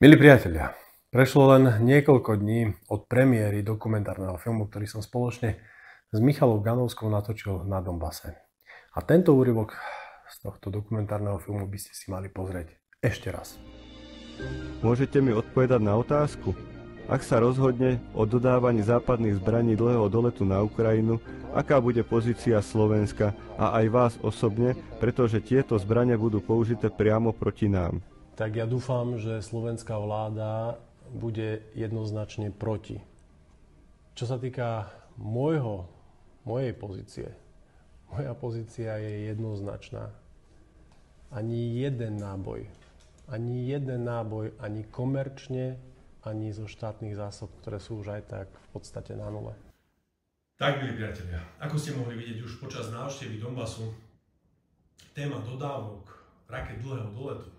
Milí priatelia, prešlo len niekoľko dní od premiéry dokumentárneho filmu, ktorý som spoločne s Michalou Ganovskou natočil na Donbase. A tento úryvok z tohto dokumentárneho filmu by ste si mali pozrieť ešte raz. Môžete mi odpovedať na otázku? Ak sa rozhodne o dodávaní západných zbraní dlhého doletu na Ukrajinu, aká bude pozícia Slovenska a aj vás osobne, pretože tieto zbrane budú použité priamo proti nám? Tak ja dúfam, že slovenská vláda bude jednoznačne proti. Čo sa týka mojej pozície, moja pozícia je jednoznačná. Ani jeden náboj, ani komerčne, ani zo štátnych zásob, ktoré sú už aj tak v podstate na nule. Tak, milí priatelia, ako ste mohli vidieť už počas návštevy Donbasu, téma dodávok raket dlhého doletu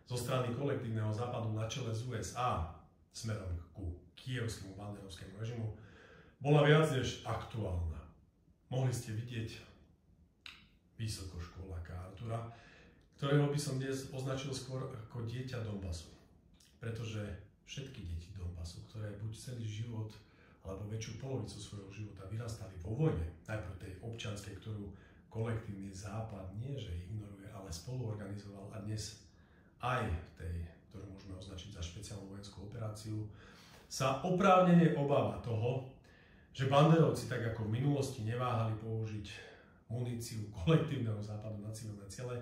zo strany kolektívneho západu na čele z USA smerom ku kyjevskému banderovskému režimu bola viac než aktuálna. Mohli ste vidieť vysokoškoláka Artura, ktorého by som dnes označil skôr ako dieťa Donbasu. Pretože všetky deti Donbasu, ktoré buď celý život alebo väčšiu polovicu svojho života vyrastali vo vojne, najprv tej občianskej, ktorú kolektívny západ nie že ignoruje, ale spoluorganizoval a dnes aj v tej, ktorú môžeme označiť za špeciálnu vojenskú operáciu, sa oprávnene obáva toho, že banderovci, tak ako v minulosti neváhali použiť muníciu kolektívneho západu na civilné ciele,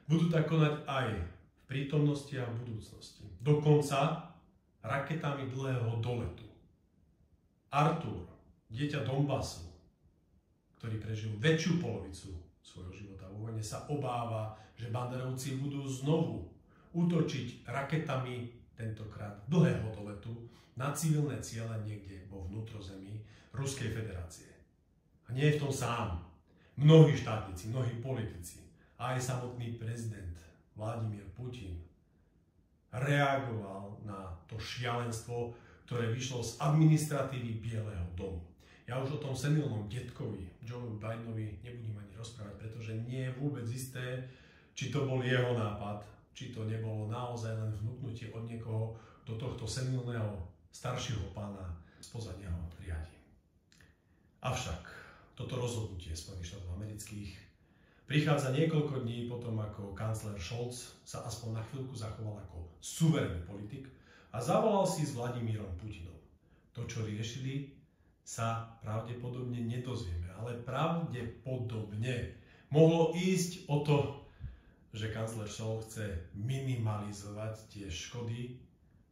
budú tak konať aj v prítomnosti a v budúcnosti. Dokonca raketami dlhého doletu. Artur, dieťa Donbasu, ktorý prežil väčšiu polovicu svojho života vo vojne, sa obáva, že banderovci budú znovu útočiť raketami, tentokrát dlhého doletu, na civilné ciele niekde vo vnútrozemí Ruskej federácie. A nie je v tom sám. Mnohí štátnici, mnohí politici, a aj samotný prezident Vladimír Putin reagoval na to šialenstvo, ktoré vyšlo z administratívy Bieleho domu. Ja už o tom senilnom detkovi, Joe Bidenovi, nebudem ani rozprávať, pretože nie je vôbec isté, či to bol jeho nápad, či to nebolo naozaj len vnúknutie od niekoho, do tohto senilného staršieho pána spoza neho riadi. Avšak toto rozhodnutie Spojených štátov amerických prichádza niekoľko dní potom, ako kancler Scholz sa aspoň na chvíľku zachoval ako suverénny politik a zavolal si s Vladimírom Putinom. To, čo riešili, sa pravdepodobne nedozvieme, ale pravdepodobne mohlo ísť o to, že kancler Scholz chce minimalizovať tie škody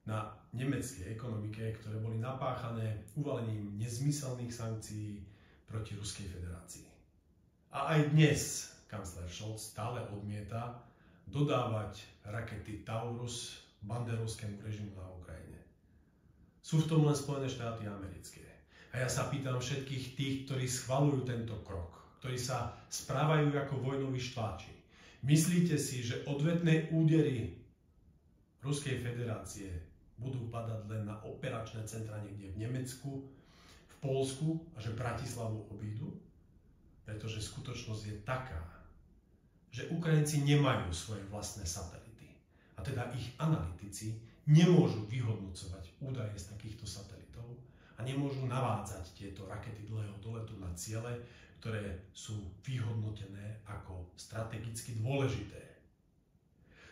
na nemeckej ekonomike, ktoré boli napáchané uvalením nezmyselných sankcií proti Ruskej federácii. A aj dnes kancler Scholz stále odmieta dodávať rakety Taurus banderovskému režimu na Ukrajine. Sú v tom len Spojené štáty americké. A ja sa pýtam všetkých tých, ktorí schvaľujú tento krok, ktorí sa správajú ako vojnoví štváči. Myslíte si, že odvetné údery Ruskej federácie budú padať len na operačné centra niekde v Nemecku, v Poľsku a že Bratislavu obídu? Pretože skutočnosť je taká, že Ukrajinci nemajú svoje vlastné satelity. A teda ich analytici nemôžu vyhodnocovať údaje z takýchto satelitov a nemôžu navádzať tieto rakety dlhého doletu na ciele, ktoré sú vyhodnotené ako strategicky dôležité.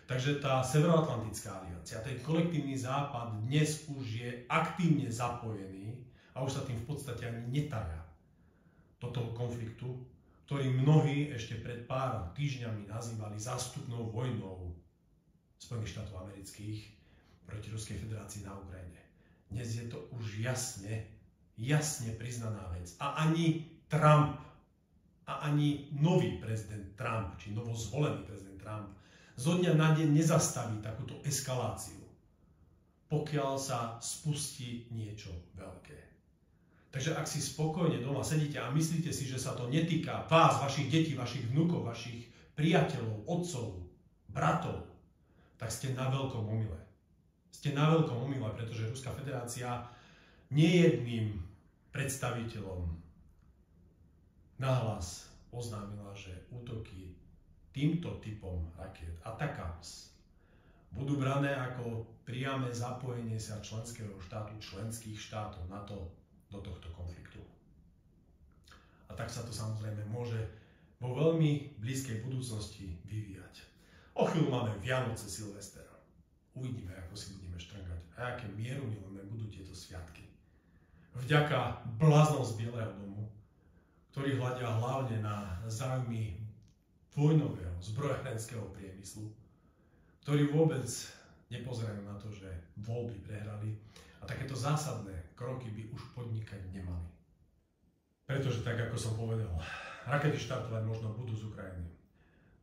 Takže tá Severoatlantická aliancia, ten kolektívny západ dnes už je aktívne zapojený a už sa tým v podstate ani netája do toho konfliktu, ktorý mnohí ešte pred pár týždňami nazývali zástupnou vojnou Spojených štátov amerických proti Ruskej federácii na Ukrajine. Dnes je to už jasne priznaná vec. A ani Trump, a ani nový prezident Trump, či novozvolený prezident Trump, zo dňa na deň nezastaví takúto eskaláciu, pokiaľ sa spustí niečo veľké. Takže ak si spokojne doma sedíte a myslíte si, že sa to netýka vás, vašich detí, vašich vnukov, vašich priateľov, otcov, bratov, tak ste na veľkom omyle. Ste na veľkom omyle, pretože Ruská federácia nejedným predstaviteľom nahlas oznámila, že útoky týmto typom rakiet Atacams budú brané ako priame zapojenie sa členských štátov NATO do tohto konfliktu. A tak sa to samozrejme môže vo veľmi blízkej budúcnosti vyvíjať. O chvíľu máme Vianoce, Silvester. Uvidíme, ako si budeme štrngať a aké mierumilovné budú tieto sviatky. Vďaka bláznom z Bieleho domu, ktorí hľadia hlavne na záujmy vojnového zbrojárenského priemyslu, ktorí vôbec nepozerajú na to, že voľby prehrali a takéto zásadné kroky by už podnikať nemali. Pretože tak, ako som povedal, rakety štartovať možno budú z Ukrajiny,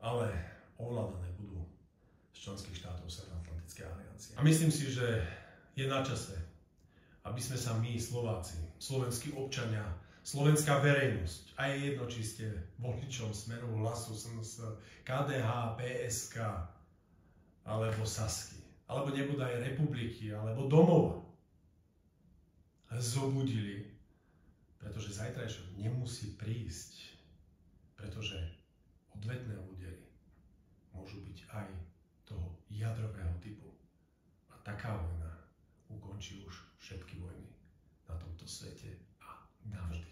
ale ovládané budú z členských štátov Severoatlantickej aliancie. A myslím si, že je na čase, aby sme sa my, Slováci, slovenskí občania, slovenská verejnosť, a je jedno, či ste voličom Smeru, Hlasu, SNS, KDH, PSK, alebo Sasky, alebo nebude aj Republiky, alebo Domova, zobudili, pretože zajtrajšok nemusí prísť, pretože odvetné údery môžu byť aj toho jadrového typu. A taká vojna ukončí už všetky vojny na tomto svete a navždy.